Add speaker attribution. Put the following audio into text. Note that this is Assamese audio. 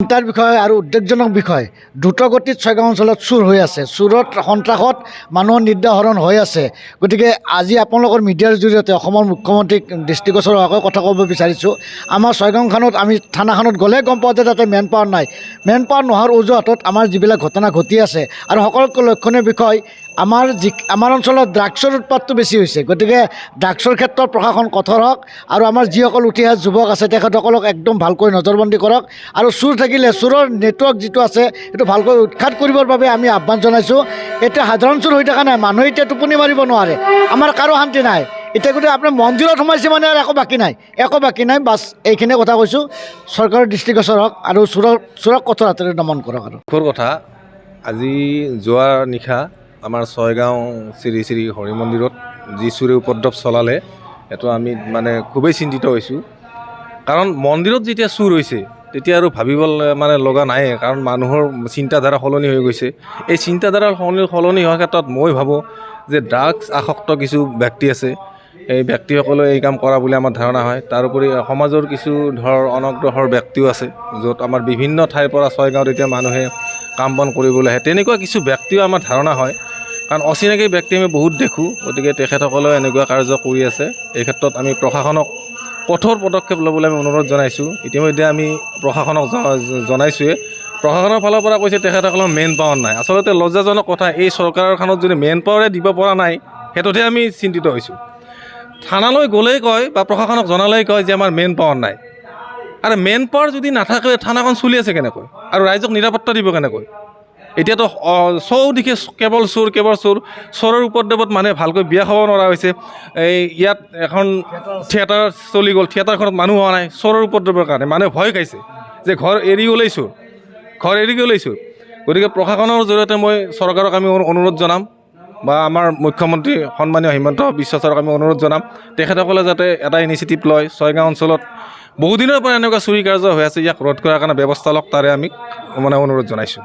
Speaker 1: চিন্তাৰ বিষয় আৰু উদ্বেগজনক বিষয় দ্ৰুতগতিত ছয়গাঁও অঞ্চলত চুৰ হৈ আছে, চুৰত সন্ত্ৰাসত মানুহৰ নিৰ্যাতন হৈ আছে। গতিকে আজি আপোনালোকৰ মিডিয়াৰ জৰিয়তে অসমৰ মুখ্যমন্ত্ৰীক দৃষ্টিগোচৰ হোৱাকৈ কথা ক'ব বিচাৰিছোঁ। আমাৰ ছয়গাঁওখনত আমি থানাখনত গ'লে গম পাওঁ যে তাতে মেন পাৱাৰ নাই। মেন পাৱাৰ নোহোৱাৰ অজুহাতত আমাৰ যিবিলাক ঘটনা ঘটি আছে আৰু সকলোতকৈ লক্ষণীয় বিষয় আমাৰ অঞ্চলত ড্ৰাগছৰ উৎপাতটো বেছি হৈছে। গতিকে ড্ৰাগছৰ ক্ষেত্ৰত প্ৰশাসন কঠোৰ হওক আৰু আমাৰ যিসকল উঠি অহা যুৱক আছে তেখেতসকলক একদম ভালকৈ নজৰবন্দী কৰক আৰু চুৰ থাকিলে চুৰৰ নেটৱৰ্ক যিটো আছে সেইটো ভালকৈ উৎখাত কৰিবৰ বাবে আমি আহ্বান জনাইছোঁ। এতিয়া সাধাৰণ চুৰ হৈ থকা নাই, মানুহে এতিয়া টোপনি মাৰিব নোৱাৰে, আমাৰ কাৰো শান্তি নাই। এতিয়া গতিকে আপোনাৰ মন্দিৰত সোমাইছে মানে আৰু একো বাকী নাই বাছ এইখিনি কথা কৈছোঁ। চৰকাৰৰ দৃষ্টিগোচৰ হওক আৰু চোৰক কঠোৰ হাতেৰে দমন কৰক। আৰু
Speaker 2: দুখৰ কথা, আজি যোৱা নিশা আমাৰ ছয়গাঁও শ্ৰী শ্ৰী হৰি মন্দিৰত যি চুৰে উপদ্ৰৱ চলালে সেইটো আমি খুবেই চিন্তিত হৈছোঁ। কাৰণ মন্দিৰত যেতিয়া চুৰ হৈছে তেতিয়া আৰু ভাবিব লগা নাই, কাৰণ মানুহৰ চিন্তাধাৰা সলনি হৈ গৈছে। এই চিন্তাধাৰা সলনি হোৱাৰ ক্ষেত্ৰত মই ভাবোঁ যে ড্ৰাগছ আসক্ত কিছু ব্যক্তি আছে, এই ব্যক্তিসকলে এই কাম কৰা বুলি আমাৰ ধাৰণা হয়। তাৰোপৰি সমাজৰ কিছু অনগ্ৰসৰ ব্যক্তিও আছে, য'ত আমাৰ বিভিন্ন ঠাইৰ পৰা ছয়গাঁৱত এতিয়া মানুহে কাম বন কৰিবলৈ আহে। তেনেকুৱা কিছু ব্যক্তিও আমাৰ ধাৰণা হয়, কাৰণ অচিনাকি ব্যক্তি আমি বহুত দেখোঁ। গতিকে তেখেতসকলেও এনেকুৱা কাৰ্য কৰি আছে। এই ক্ষেত্ৰত আমি প্ৰশাসনক কঠোৰ পদক্ষেপ ল'বলৈ আমি অনুৰোধ জনাইছোঁ। ইতিমধ্যে আমি প্ৰশাসনক জনাইছোঁৱে। প্ৰশাসনৰ ফালৰ পৰা কৈছে তেখেতসকলৰ মেন পাৱাৰ নাই। আচলতে লজ্জাজনক কথা, এই চৰকাৰখনত যদি মেন পাৱাৰে দিব পৰা নাই সেইটোতহে আমি চিন্তিত হৈছোঁ। থানালৈ গ'লেই কয় বা প্ৰশাসনক জনালেই কয় যে আমাৰ মেন পাৱাৰ নাই। আৰু মেন পাৱাৰ যদি নাথাকে থানাখন চলি আছে কেনেকৈ আৰু ৰাইজক নিৰাপত্তা দিব কেনেকৈ? এতিয়াতো চৌদিশে কেৱল চোৰ, চোৰৰ উপদ্ৰৱত মানুহে ভালকৈ বিয়া খাব নোৱাৰা হৈছে। ইয়াত এখন থিয়েটাৰ চলি গ'ল, থিয়েটাৰখনত মানুহ হোৱা নাই চোৰৰ উপদ্ৰৱৰ কাৰণে। মানুহে ভয় খাইছে যে ঘৰ এৰি গ'লেই চোৰ। গতিকে প্ৰশাসনৰ জৰিয়তে মই চৰকাৰক আমি অনুৰোধ জনাম বা আমাৰ মুখ্যমন্ত্ৰী সন্মানীয় হিমন্ত বিশ্ব শৰ্মাক আমি অনুৰোধ জনাম, তেখেতসকলে যাতে এটা ইনিচিয়েটিভ লয়। ছয়গাঁও অঞ্চলত বহুদিনৰ পৰা এনেকুৱা চুৰি কাৰ্য হৈ আছে, ইয়াক ৰোধ কৰাৰ কাৰণে ব্যৱস্থা লওক, তাৰে আমি অনুৰোধ জনাইছোঁ।